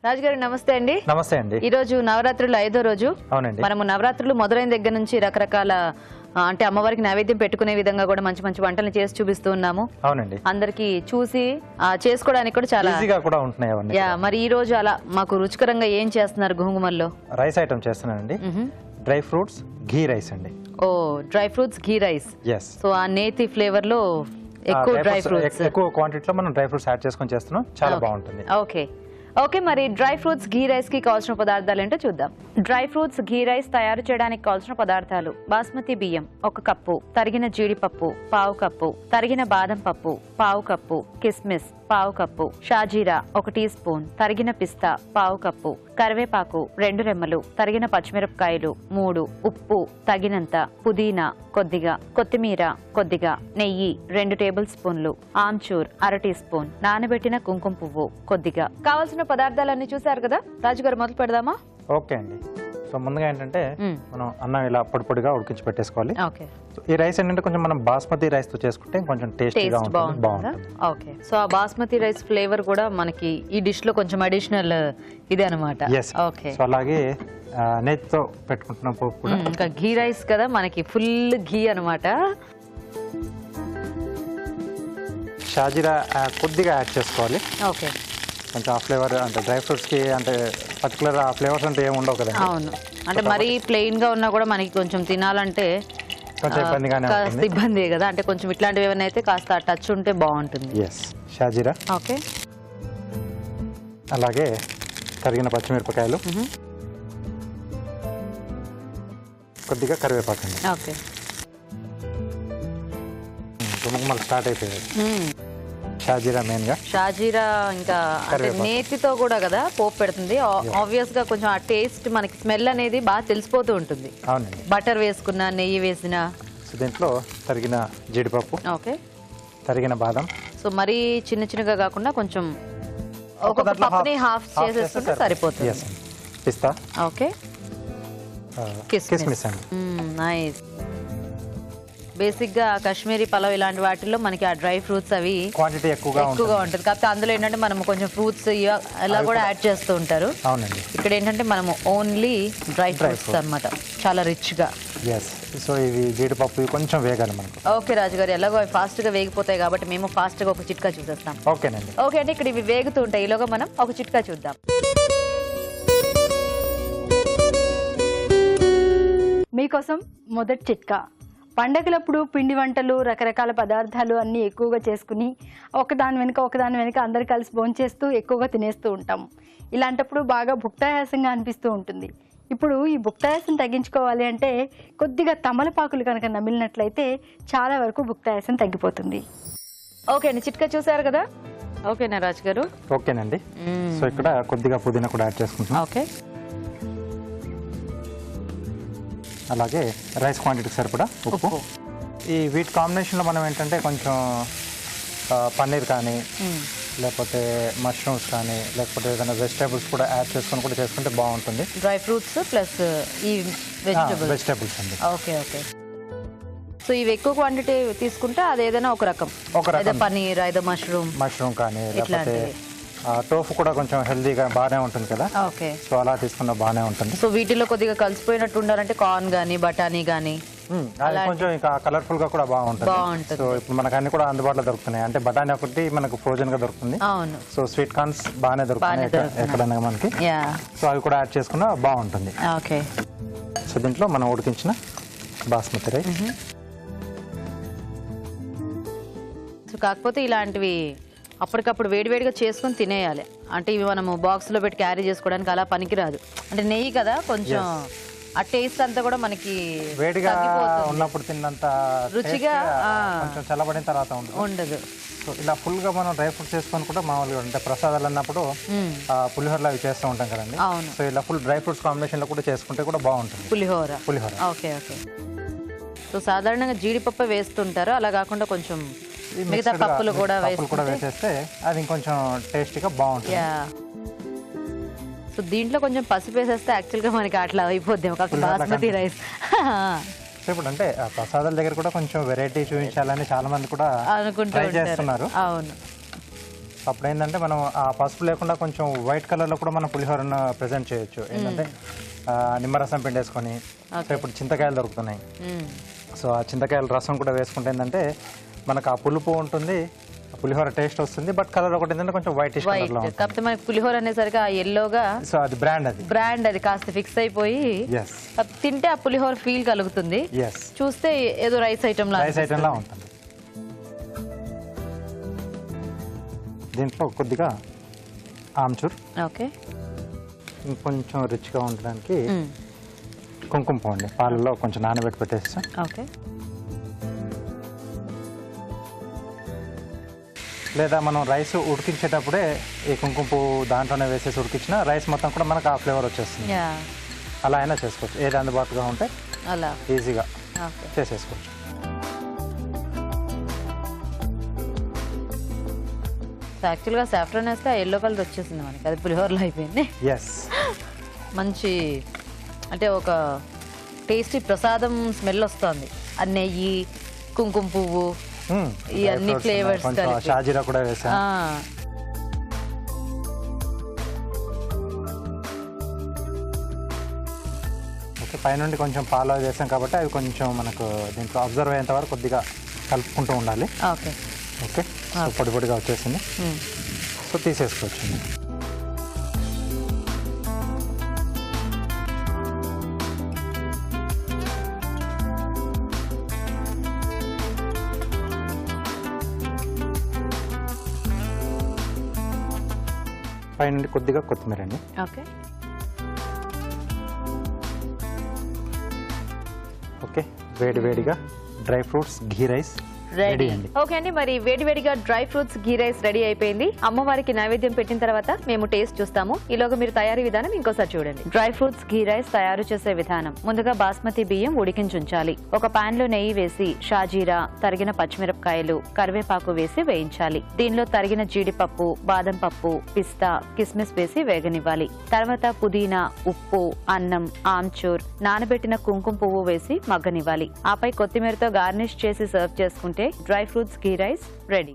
రాజుగారు నమస్తే అండి. నమస్తే అండి. ఈ రోజు నవరాత్రులు 5వ రోజు. అవునండి. మనము నవరాత్రులు మొదలైన దగ్గర నుంచి రకరకాల అంటే అమ్మవారికి నైవేద్యం పెట్టుకునే విధంగా కూడా మంచి మంచి వంటలు చేసి చూపిస్తూ ఉన్నాము. అవునండి. అందరికి చూసి చేసుకోవడానికి కూడా చాలా ఈజీగా కూడా ఉంటున్నాయి అవన్నీ. మరి ఈ రోజు అలా మాకు రుచికరంగా ఏం చేస్తున్నారు? గుహుగుమల్లో రైస్ ఐటమ్ చేస్తున్నానండి. డ్రై ఫ్రూట్స్ ఘీ రైస్ అండి. ఓ డ్రై ఫ్రూట్స్ ఘీ రైస్. సో ఆ నేతి ఫ్లేవర్ లో ఎక్కువ డ్రై ఫ్రూట్స్ ఎక్కువ క్వాంటిటీలో మనం డ్రై ఫ్రూట్స్ యాడ్ చేసుకొని చేస్తున్నాం. చాలా బాగుంటుంది. ఓకే మరి డ్రై ఫ్రూట్స్ ఘీ రైస్ కి కావాల్సిన పదార్థాలు ఏంటో చూద్దాం. డ్రై ఫ్రూట్స్ ఘీ రైస్ తయారు చేయడానికి కావాల్సిన పదార్థాలు: బాస్మతి బియ్యం 1 కప్పు, తరిగిన జీడిపప్పు 1/2 కప్పు, తరిగిన బాదం పప్పు 1/2 కప్పు, కిస్మిస్ 1/2 కప్పు, షాజీరా 1 టీ స్పూన్, తరిగిన పిస్తా 1/2 కప్పు, కరివేపాకు 2 రెమ్మలు, తరిగిన పచ్చిమిరపకాయలు 3, ఉప్పు తగినంత, పుదీనా కొద్దిగా, కొత్తిమీర కొద్దిగా, నెయ్యి 2 టేబుల్ స్పూన్లు, ఆమ్చూర్ 1/2 టీ స్పూన్, నానబెట్టిన కుంకుమ పువ్వు కొద్దిగా. కావాల్సిన పదార్థాలన్నీ చూసారు కదా రాజుగారు, మొదలు పెడదామా? ఓకే అండి. సో ముందుగా ఏంటంటే మనం అన్నం ఇలా పొడి పొడిగా ఉడికించి పెట్టేసుకోవాలి. ఈ రైస్ ఏంటంటే కొంచెం మనం బాస్మతి రైస్ తో చేసుకుంటే కొంచెం టేస్టీగా ఉంటుంది, బాగుంటుంది. ఓకే, సో ఆ బాస్మతి రైస్ ఫ్లేవర్ కూడా మనకి ఈ డిష్ లో కొంచెం అడిషనల్ ఇది అన్నమాట. ఓకే, సో అలాగే నేతితో పెట్టుకుంటున్న పోపు కూడా ఇంకా ఘీ రైస్ కదా, మనకి ఫుల్ ఘీ అన్నమాట. షాజీరా కొద్దిగా యాడ్ చేసుకోవాలి. ఓకే, కొంచెం ఆ ఫ్లేవర్ అంటే డ్రై ఫ్రూట్స్ కి అంటే పర్టికులర్ ఆ ఫ్లేవర్స్ అంటే ఏమి ఉండవు కదా. అవును, అంటే మరీ ప్లెయిన్ గా ఉన్నా కూడా మనకి కొంచెం తినాలంటే కొంచెం ఇబ్బంది కదా, అంటే కొంచెం ఇట్లాంటివి ఏమైనా అయితే కాస్త టచ్ ఉంటే బాగుంటుంది. షాజీరా, ఓకే, అలాగే తరిగిన పచ్చిమిరపకాయలు, కొద్దిగా కరివేపాకు అండి. ఓకే, మనకు స్టార్ట్ అయిపోయాయి. షాజీరా మెయిన్ గా, షాజీరా ఇంకా అంటే నేతితో కూడా కదా పోపు పెడుతుంది. ఆబ్వియస్ గా కొంచెం ఆ టేస్ట్ మనకి స్మెల్ అనేది బాగా తెలిసిపోతూ ఉంటుంది. అవునండి. బటర్ వేసుకున్నా, నెయ్యి వేసినా. సో దీంట్లో తరిగిన జీడిపప్పు, ఓకే, తరిగిన బాదం. సో మరీ చిన్న చిన్నగా కాకుండా కొంచెం ఒక పప్పుని హాఫ్ చేసేసుకుంటే సరిపోతుంది. పిస్తా, ఓకే, కిస్మిస్ అండి. నైస్. బేసిక్ గా కాశ్మీరీ పలావ్ ఇలాంటి వాటిల్లో మనకి ఆ డ్రై ఫ్రూట్స్ అవి క్వాంటిటీ ఎక్కువగా ఉంటుంది. కాకపోతే అందులో ఏంటంటే మనం కొంచెం ఫ్రూట్స్ ఇలా కూడా యాడ్ చేస్తూ ఉంటారు. అవునండి. ఇక్కడ ఏంటంటే మనము ఓన్లీ డ్రై ఫ్రూట్స్ అన్నమాట, చాలా రిచ్ గా. సో ఇవి జీడిపప్పు కొంచెం వేగాలి మనకు. ఓకే రాజుగారు, ఎలాగో అవి ఫాస్ట్ గా వేగిపోతాయి కాబట్టి మేము ఫాస్ట్ గా ఒక చిట్కా చూసేస్తాం. ఓకేనండి. ఓకే అండి, ఇక్కడ ఇవి వేగుతూ ఉంటాయి, ఈలోగా మనం ఒక చిట్కా చూద్దాం. మీకోసం మొదటి చిట్కా. పండగలప్పుడు పిండి వంటలు, రకరకాల పదార్థాలు అన్నీ ఎక్కువగా చేసుకుని ఒకదాని వెనుక అందరు కలిసి భోంచేస్తూ ఎక్కువగా తినేస్తూ ఉంటాము. ఇలాంటప్పుడు బాగా భుక్తాయాసంగా అనిపిస్తూ ఉంటుంది. ఇప్పుడు ఈ భుక్తాయాసం తగ్గించుకోవాలి అంటే కొద్దిగా తమలపాకులు కనుక నమిలినట్లయితే చాలా వరకు భుక్తాయాసం తగ్గిపోతుంది. ఓకే అండి, చిట్కా చూసారు కదా. ఓకేనా రాజు గారు? ఓకేనండి. సో ఇక్కడ కొద్దిగా పుదీనా కూడా యాడ్ చేసుకుంటున్నాం. ఓకే, అలాగే రైస్ క్వాంటిటీకి సరిపడా ఉప్పు. ఈ వీటి కాంబినేషన్లో మనం ఏంటంటే కొంచెం పన్నీర్ కానీ లేకపోతే మష్రూమ్స్ కానీ లేకపోతే ఏదైనా వెజిటేబుల్స్ కూడా యాడ్ చేసుకొని కూడా చేసుకుంటే బాగుంటుంది. డ్రై ఫ్రూట్స్ ప్లస్ ఈ వెజిటేబుల్స్ అండి. ఓకే ఓకే, సో ఇవి ఎక్కువ క్వాంటిటీ తీసుకుంటే అది ఏదైనా ఒక రకం పన్నీర్, ఏదో మష్రూమ్ కానీ లేకపోతే టోఫు కూడా కొంచెం హెల్దీగా బాగానే ఉంటుంది కదా. ఓకే, సో అలా తీసుకున్నా బాగానే ఉంటుంది. సో వీటిలో కొద్దిగా కలిసిపోయినట్టు ఉండాలంటే కార్న్ గానీ, బఠానీ గానీ కొంచెం ఇంకా కలర్ఫుల్ గా కూడా బాగుంటుంది. సో ఇప్పుడు మనకు అన్ని కూడా అందుబాటులో దొరుకుతున్నాయి. అంటే బఠానీ ఒకటి మనకు ఫ్రోజన్ గా దొరుకుతుంది. అవును. సో స్వీట్ కార్న్స్ బాగానే దొరుకుతున్నాయి ఎక్కడన్నా మనకి. సో అవి కూడా యాడ్ చేసుకున్నా బాగుంటుంది. ఓకే, సో దీంట్లో మనం ఉడికించిన బాస్మతి రైస్. సో కాకపోతే ఇలాంటివి అప్పటికప్పుడు వేడివేడిగా చేసుకుని తినేయాలి. అంటే ఇవి మనము బాక్స్ లో పెట్టి క్యారీ చేసుకోవడానికి అలా పనికిరాదు. అంటే నెయ్యి కదా, కొంచెం ఆ టేస్ట్ అంతా కూడా మనకి వేడిగా ఉన్నప్పుడు తిన్నంత రుచిగా కొంచెం చల్లబడిన తర్వాత ఉండదు. సో ఇలా ఫుల్ గా మనం డ్రై ఫ్రూట్స్ చేసుకొని కూడా మామూలుగా అంటే ప్రసాదాలు అన్నప్పుడు పులిహోరలు అవి చేస్తూ ఉంటాం కదండి. సో ఇలా ఫుల్ డ్రై ఫ్రూట్స్ కాంబినేషన్ లో కూడా చేసుకుంటే కూడా బాగుంటుంది. పులిహోర. ఓకే ఓకే, సో సాధారణంగా జీడిపప్పు వేస్తుంటారు, అలా కాకుండా కొంచెం మిగతా పప్పులు కూడా వేసేస్తే అది ఇంకొంచెం టేస్టీగా బాగుంటుంది. సో దీంట్లో కొంచెం పసుపు వేసేస్తే యాక్చువల్గా మనకి అట్లా అయిపోద్ది బాస్మతి రైస్. ఇప్పుడు అంటే ప్రసాదాల దగ్గర కూడా కొంచెం వెరైటీ చూపించాలని చాలా మంది కూడా ట్రై చేస్తున్నారు. అవును. అప్పుడు ఏంటంటే మనం ఆ పసుపు లేకుండా కొంచెం వైట్ కలర్లో కూడా మనం పులిహోరను ప్రజెంట్ చేయొచ్చు. ఏంటంటే నిమ్మరసం పిండేసుకొని, సో ఇప్పుడు చింతకాయలు దొరుకుతున్నాయి, సో ఆ చింతకాయల రసం కూడా వేసుకుంటే ఏంటంటే మనకు ఆ పులుపు ఉంటుంది, పులిహోర టేస్ట్ వస్తుంది, బట్ కలర్ ఒకటి ఏంటంటే కొంచెం వైటిష్ కలర్లో ఉంటుంది. కాకపోతే మనకి పులిహోర అనేసరికి ఆ ఎల్లోగా, సో అది బ్రాండ్ అది కాస్త ఫిక్స్ అయిపోయి ఎస్ తింటే ఆ పులిహోర ఫీల్ కలుగుతుంది, ఎస్ చూస్తే ఏదో రైస్ ఐటమ్ లా ఉంటుంది. దీంట్లో కొద్దిగా ఆమ్చూర్, ఓకే, ఇంకొంచెం రిచ్గా ఉండడానికి కుంకుమ పువ్వు అండి, పాలలో కొంచెం నానబెట్టి పెట్టేస్తాం. ఓకే, లేదా మనం రైస్ ఉడికించేటప్పుడే ఈ కుంకుమ పువ్వు దాంట్లోనే వేసేసి ఉడికించిన రైస్ మొత్తం కూడా మనకు ఆ ఫ్లేవర్ వచ్చేస్తుంది. అలా అయినా చేసుకోవచ్చు, ఏది అందుబాటుగా ఉంటే అలా ఈజీగా ఓకే చేసేసుకోవచ్చు. యాక్చువల్గా సాఫ్రాన్ వేస్తే ఆ ఎల్లో కలర్ వచ్చేసింది మనకి, అది పులిహోరలో అయిపోయింది. ఎస్ మంచి అంటే ఒక టేస్టీ ప్రసాదం స్మెల్ వస్తుంది, ఆ నెయ్యి, కుంకుమ పువ్వు, ఈ అన్ని ఫ్లేవర్స్ షాజీరా కూడా వేసాం. ఓకే, పైనుండి కొంచెం పాలు వేసాం కాబట్టి అవి కొంచెం మనకు దీంట్లో అబ్జర్వ్ అయ్యేంత వరకు కొద్దిగా కలుపుకుంటూ ఉండాలి. ఓకే ఓకే, సో పొడి పొడిగా వచ్చేసింది, సో తీసేసుకోవచ్చు. పైనుండి కొద్దిగా కొత్తిమీర అండి. ఓకే ఓకే, వేడిగా డ్రై ఫ్రూట్స్ ఘీ రైస్ రెడీ అండి. ఓకే అండి, మరి వేడివేడిగా డ్రై ఫ్రూట్స్ ఘీ రైస్ రెడీ అయిపోయింది. అమ్మవారికి నైవేద్యం పెట్టిన తర్వాత మేము టేస్ట్ చూస్తాము. ఈలోగా మీరు తయారీ విధానం ఇంకోసారి చూడండి. డ్రై ఫ్రూట్స్ ఘీ రైస్ తయారు చేసే విధానం: ముందుగా బాస్మతి బియ్యం ఉడికించుంచాలి. ఒక పాన్ లో నెయ్యి వేసి షాజీరా, తరిగిన పచ్చిమిరపకాయలు, కరివేపాకు వేసి వేయించాలి. దీనిలో తరిగిన జీడిపప్పు, బాదం పప్పు, పిస్తా, కిస్మిస్ వేసి వేగనివ్వాలి. తర్వాత పుదీనా, ఉప్పు, అన్నం, ఆమ్చూర్, నానబెట్టిన కుంకుమ పువ్వు వేసి మగ్గనివ్వాలి. ఆపై కొత్తిమీరతో గార్నిష్ చేసి సర్వ్ చేసుకుంటే డ్రై ఫ్రూట్స్ ఘీ రైస్ రెడీ.